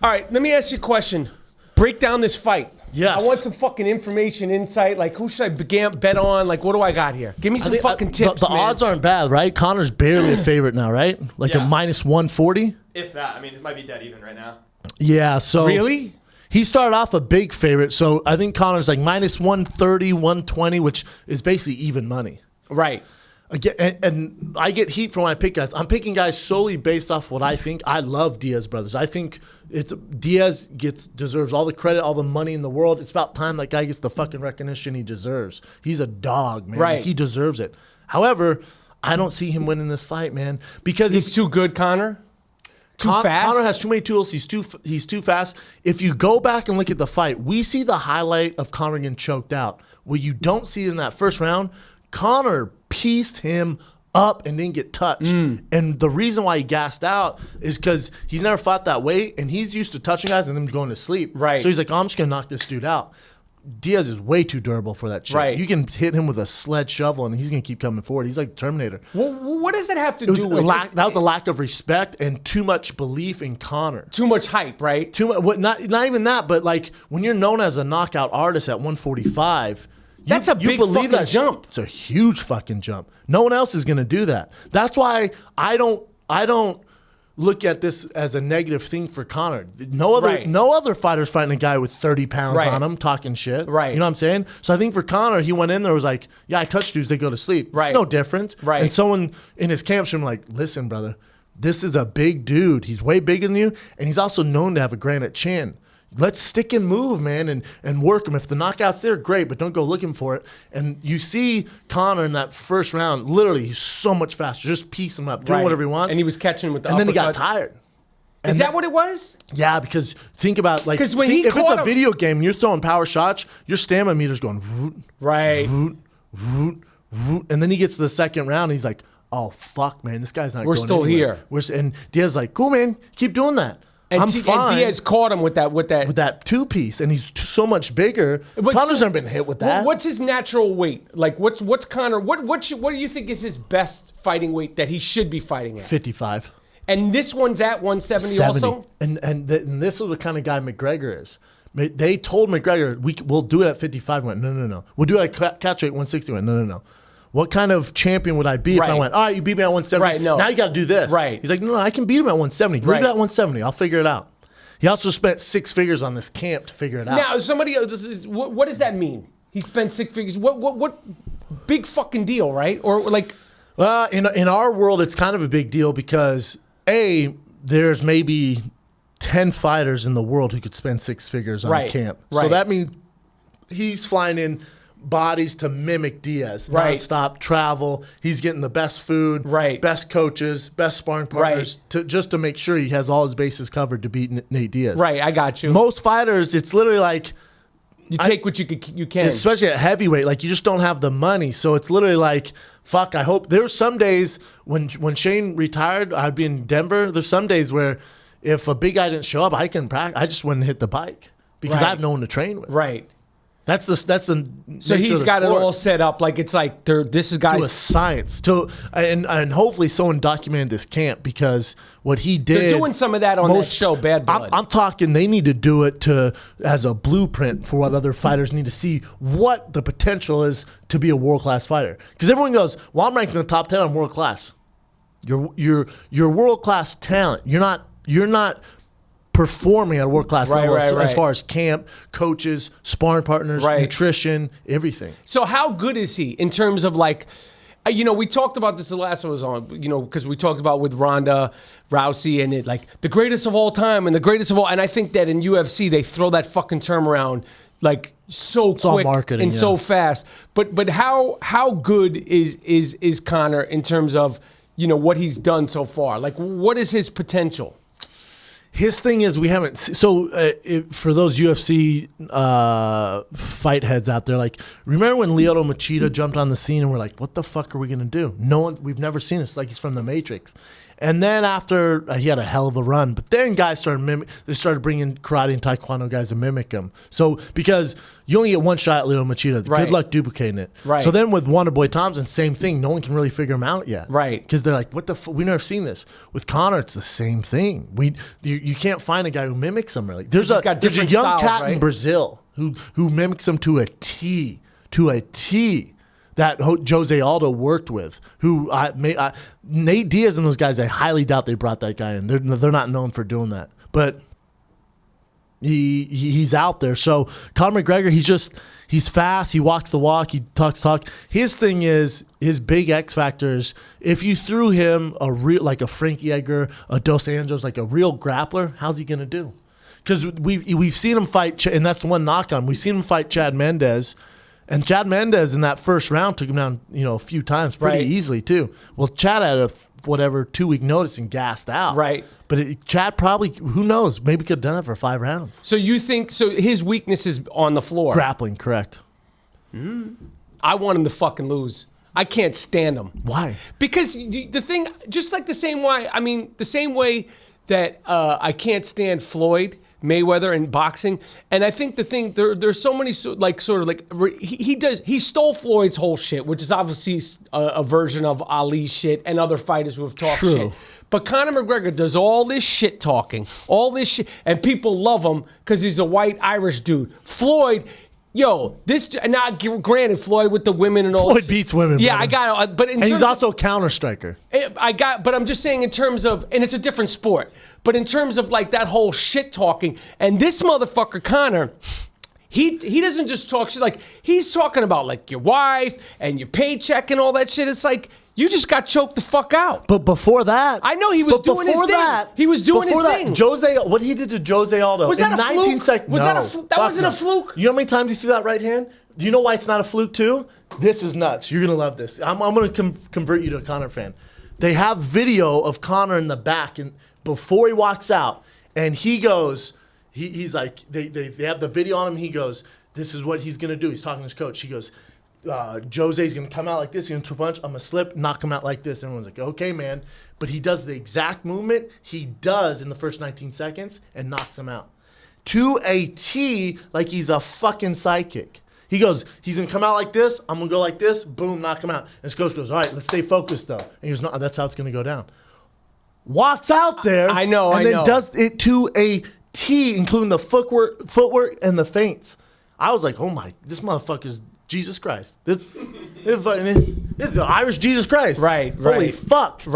All right, let me ask you a question. Break down this fight. Yes. I want some fucking information, insight. Like, who should I bet on? Like, what do I got here? Give me some fucking tips, The man. odds aren't bad, right? Connor's barely a favorite now, right? Like a minus 140? If that. I mean, it might be dead even right now. Yeah, so... Really? He started off a big favorite, so I think Connor's like minus 130, 120, which is basically even money. Right. And I get heat for when I pick guys. I'm picking guys solely based off what I think. I love Diaz brothers. I think Diaz deserves all the credit, all the money in the world. It's about time that guy gets the fucking recognition he deserves. He's a dog, man. Right. He deserves it. However, I don't see him winning this fight, man, because He's too good, Connor? Too fast? Conor has too many tools. He's too fast. If you go back and look at the fight, we see the highlight of Conor getting choked out. What you don't see in that first round, Conor pieced him up and didn't get touched. And the reason why he gassed out is because he's never fought that weight, and he's used to touching guys and then going to sleep. Right. So he's like, I'm just going to knock this dude out. Diaz is way too durable for that shit. Right. You can hit him with a sled shovel, and he's going to keep coming forward. He's like Terminator. Well, what does that have to do with That was a lack of respect and too much belief in Conor. Too much hype, right? Too much. Not even that, but like when you're known as a knockout artist at 145, That's a big fucking jump. It's a huge fucking jump. No one else is going to do that. That's why I don't look at this as a negative thing for Conor. No other fighter's fighting a guy with 30 pounds on him talking shit. Right. You know what I'm saying? So I think for Conor, he went in there was like, yeah, I touch dudes, they go to sleep. Right. It's no difference. Right. And someone in his camp should be like, listen, brother, this is a big dude. He's way bigger than you, and he's also known to have a granite chin. Let's stick and move, man, and work him. If the knockout's there, great, but don't go looking for it. And you see Conor in that first round, literally, he's so much faster. Just piece him up, doing whatever he wants. And he was catching with the and then he got uppercut. tired. Is that what it was? Yeah, because think about like, 'Cause when if he it's caught a him- video game, you're throwing power shots, your stamina meter's going voot, Right. voot, voot, voot, and then he gets to the second round, and he's like, oh fuck, man, this guy's not. We're going still anywhere. here. And Diaz's like, cool, man, keep doing that. And I'm fine. And Diaz caught him with that. with that two-piece, and he's so much bigger. Conor's never been hit with that. What's his natural weight? Like, what's Conor? What do you think is his best fighting weight that he should be fighting at? 55. And this one's at 170 70. also? And this is the kind of guy McGregor is. They told McGregor, we'll do it at 55. He went, no. We'll do it at catch weight 160. He went, no. What kind of champion would I be if I went, all right, you beat me at 170. Right, no. Now you got to do this. Right. He's like, no, I can beat him at 170. Leave it at 170. I'll figure it out. He also spent 6 figures on this camp to figure it out. Now, somebody else, what does that mean? He spent 6 figures. What big fucking deal, right? Or like... In our world, it's kind of a big deal because, there's maybe 10 fighters in the world who could spend 6 figures on a camp. So Right. that means he's flying in bodies to mimic Diaz. Right. Nonstop travel. He's getting the best food, Right. best coaches, best sparring partners, just to make sure he has all his bases covered to beat Nate Diaz. Right, I got you. Most fighters, it's literally like, You take what you can. especially at heavyweight, like you just don't have the money. So it's literally like, fuck, I hope. There were some days when Shane retired, I'd be in Denver. There's some days where if a big guy didn't show up, I just wouldn't hit the bike because I have no one to train with. Right. That's the So he's got it all set up. Like it's like this is guys to a science. And hopefully someone documented this camp because what he did. They're doing some of that on that show, Bad Blood. I'm talking. They need to do it as a blueprint for what other fighters need to see what the potential is to be a world class fighter. Because everyone goes, "Well, I'm ranked in the top 10. I'm world class." You're world class talent. You're not performing at a world class level as far as camp, coaches, sparring partners, nutrition, everything. So how good is he in terms of like, we talked about this the last one was on, because we talked about with Ronda Rousey and it like the greatest of all time and the greatest of all. And I think that in UFC they throw that fucking term around like so it's all quick marketing, and so fast. But how good is Conor in terms of what he's done so far? Like what is his potential? His thing is we haven't. For those UFC fight heads out there, like remember when Lyoto Machida jumped on the scene and we're like, "What the fuck are we gonna do?" We've never seen this. Like he's from the Matrix, And then after he had a hell of a run, but then guys they started bringing karate and taekwondo guys to mimic him. So because you only get one shot at Leo Machida, Right. good luck duplicating it. Right. So then with Wonderboy Thompson, same thing. No one can really figure him out yet. Right. Because they're like, what the? We never seen this. With Conor, it's the same thing. You can't find a guy who mimics him really. There's a different young styles, cat right? in Brazil who mimics him to a T. That Jose Aldo worked with, Nate Diaz and those guys, I highly doubt they brought that guy in. They're not known for doing that. But he's out there. So Conor McGregor, he's fast. He walks the walk. He talks talk. His thing is, his big X factor is, if you threw him like a Frankie Edgar, a Dos Anjos, like a real grappler, how's he going to do? Because we've seen him fight, and that's the one knock on him. We've seen him fight Chad Mendes. And Chad Mendes in that first round took him down, a few times pretty easily too. Well, Chad had a 2-week notice and gassed out. Right. But Chad probably, who knows, maybe could have done it for 5 rounds. So you think his weakness is on the floor? Grappling, correct. I want him to fucking lose. I can't stand him. Why? Because the thing, just like the same way that I can't stand Floyd Mayweather in boxing, and I think the thing there's so many he stole Floyd's whole shit, which is obviously a version of Ali's shit and other fighters who have talked shit. But Conor McGregor does all this shit talking, and people love him because he's a white Irish dude. Floyd. Now granted, Floyd with the women and all. Floyd beats women. Yeah, I got it. But he's also a counter striker. But I'm just saying in terms of, and it's a different sport. But in terms of like that whole shit talking, and this motherfucker Conor, he doesn't just talk shit. Like he's talking about like your wife and your paycheck and all that shit. It's like you just got choked the fuck out. But before that, I know he was doing his thing. He was doing his thing. What he did to Jose Aldo was that in a 19 fluke? seconds. Was that a fluke? That wasn't a fluke. You know how many times he threw that right hand? Do you know why it's not a fluke too? This is nuts. You're gonna love this. I'm gonna convert you to a Conor fan. They have video of Conor in the back, and before he walks out, and he goes, he's like, they have the video on him. He goes, this is what he's gonna do. He's talking to his coach. He goes, Jose's gonna come out like this. He's gonna punch. I'm gonna slip, knock him out like this. Everyone's like, okay, man. But he does the exact movement he does in the first 19 seconds and knocks him out to a T, like he's a fucking sidekick. He goes, he's gonna come out like this. I'm gonna go like this. Boom, knock him out. And his coach goes, all right, let's stay focused though. And he goes, no, that's how it's gonna go down. Walks out there. I know. And then does it to a T, including the footwork and the feints. I was like, oh my, this motherfucker's Jesus Christ. This is the Irish Jesus Christ. Right. Holy fuck.